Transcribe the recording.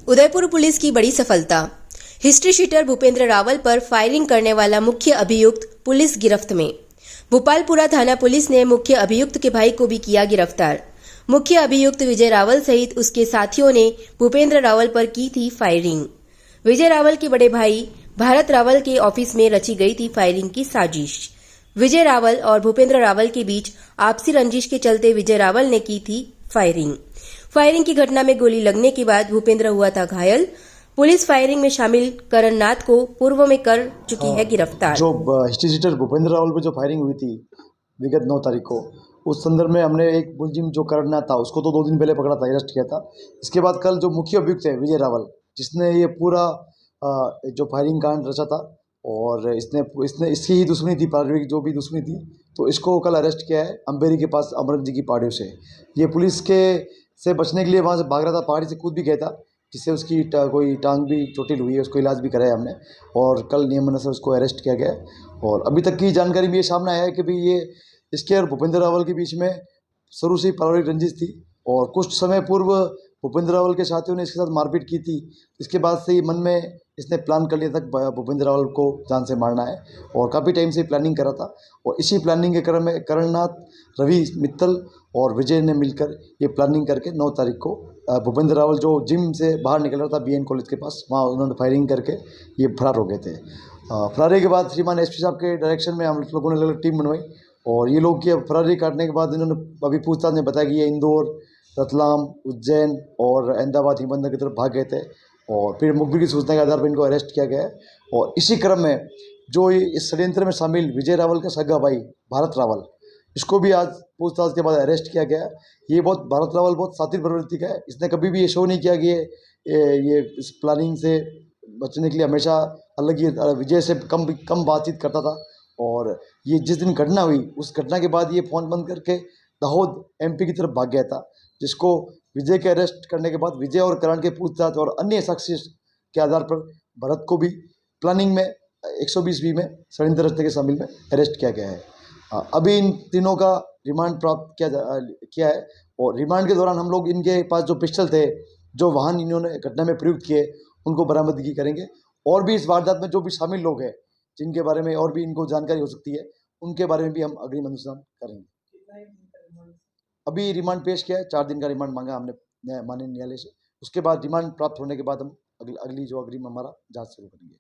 Udaipur police की बड़ी सफलता। हिस्ट्री शीटर भूपेंद्र रावल पर फायरिंग करने वाला मुख्य अभियुक्त पुलिस गिरफ्त में। भोपालपुरा थाना पुलिस ने मुख्य अभियुक्त के भाई को भी किया गिरफ्तार। मुख्य अभियुक्त विजय रावल सहित उसके साथियों ने भूपेंद्र रावल पर की थी फायरिंग। विजय रावल के बड़े भाई भारत रावल के ऑफिस में रची गई थी फायरिंग की साजिश। विजय रावल और भूपेंद्र रावल के बीच आपसी रंजिश के चलते विजय रावल ने की थी फायरिंग की घटना में गोली लगने के बाद भूपेंद्र हुआ था घायल। पुलिस फायरिंग में शामिल करण नाथ को पूर्व में कर चुकी है गिरफ्तार। जो हिस्ट्री शीटर भूपेंद्र रावल पर जो फायरिंग हुई थी विगत 9 तारीख को, उस संदर्भ में हमने एक मुलजिम जो करण नाथ था उसको तो 2 दिन पहले पकड़ा था, अरेस्ट किया था। इसके बाद कल जो मुख्य अभियुक्त है विजय रावल, जिसने ये पूरा जो फायरिंग कांड रचा था और इसने इसकी ही दुश्मनी थी, पारिवारिक जो भी दुश्मनी थी, तो इसको कल अरेस्ट किया है अम्बेरी के पास अमरक जी की पहाड़ियों से। ये पुलिस के से बचने के लिए वहाँ से भाग रहा था, पहाड़ी से कूद भी गया था, जिससे उसकी कोई टांग भी चोटिल हुई है, उसको इलाज भी कराया हमने और कल नियमानुसार उसको अरेस्ट किया गया है। और अभी तक की जानकारी में ये सामने आया है कि भाई ये इसके और भूपेंद्र रावल के बीच में शुरू से ही पारिवारिक रंजिश थी और कुछ समय पूर्व भूपेंद्र रावल के साथियों ने इसके साथ मारपीट की थी। इसके बाद से ही मन में इसने प्लान कर लिया था भूपेंद्र रावल को जान से मारना है और काफ़ी टाइम से प्लानिंग करा था। और इसी प्लानिंग के क्रम में करणनाथ, रवि मित्तल और विजय ने मिलकर ये प्लानिंग करके 9 तारीख को भूपेंद्र रावल जो जिम से बाहर निकल रहा था बीएन कॉलेज के पास, वहाँ उन्होंने फायरिंग करके ये फरार हो गए थे। फरारी के बाद श्रीमान एसपी साहब के डायरेक्शन में हम लोगों ने अलग टीम बनवाई और ये लोग की फरारी काटने के बाद इन्होंने अभी पूछताछ में बताया कि ये इंदौर, रतलाम, उज्जैन और अहमदाबाद, हिमबंदर की तरफ भाग गए थे और फिर मुखबिर की सूचना के आधार पर इनको अरेस्ट किया गया है। और इसी क्रम में जो इस षड्यंत्र में शामिल विजय रावल का सगा भाई भारत रावल, इसको भी आज पूछताछ के बाद अरेस्ट किया गया। ये भारत रावल बहुत शातिर प्रवृत्ति का है। इसने कभी भी ये शो नहीं किया कि ये इस प्लानिंग से बचने के लिए हमेशा अलग ही विजय से कम बातचीत करता था। और ये जिस दिन घटना हुई उस घटना के बाद ये फ़ोन बंद करके दाहोद एमपी की तरफ भाग गया था, जिसको विजय के अरेस्ट करने के बाद विजय और करण के पूछताछ और अन्य साक्ष्य के आधार पर भरत को भी प्लानिंग में 120 में षड्यंत्र रचने के शामिल में अरेस्ट किया गया है। अभी इन तीनों का रिमांड प्राप्त किया है और रिमांड के दौरान हम लोग इनके पास जो पिस्टल थे, जो वाहन इन्होंने घटना में प्रयुक्त किए, उनको बरामदगी करेंगे। और भी इस वारदात में जो भी शामिल लोग हैं जिनके बारे में और भी इनको जानकारी हो सकती है, उनके बारे में भी हम अग्रिम अनुसंधान करेंगे। अभी रिमांड पेश किया है, 4 दिन का रिमांड मांगा हमने माननीय न्यायालय से। उसके बाद रिमांड प्राप्त होने के बाद हम अगली जो अग्रिम हमारा जांच शुरू करेंगे।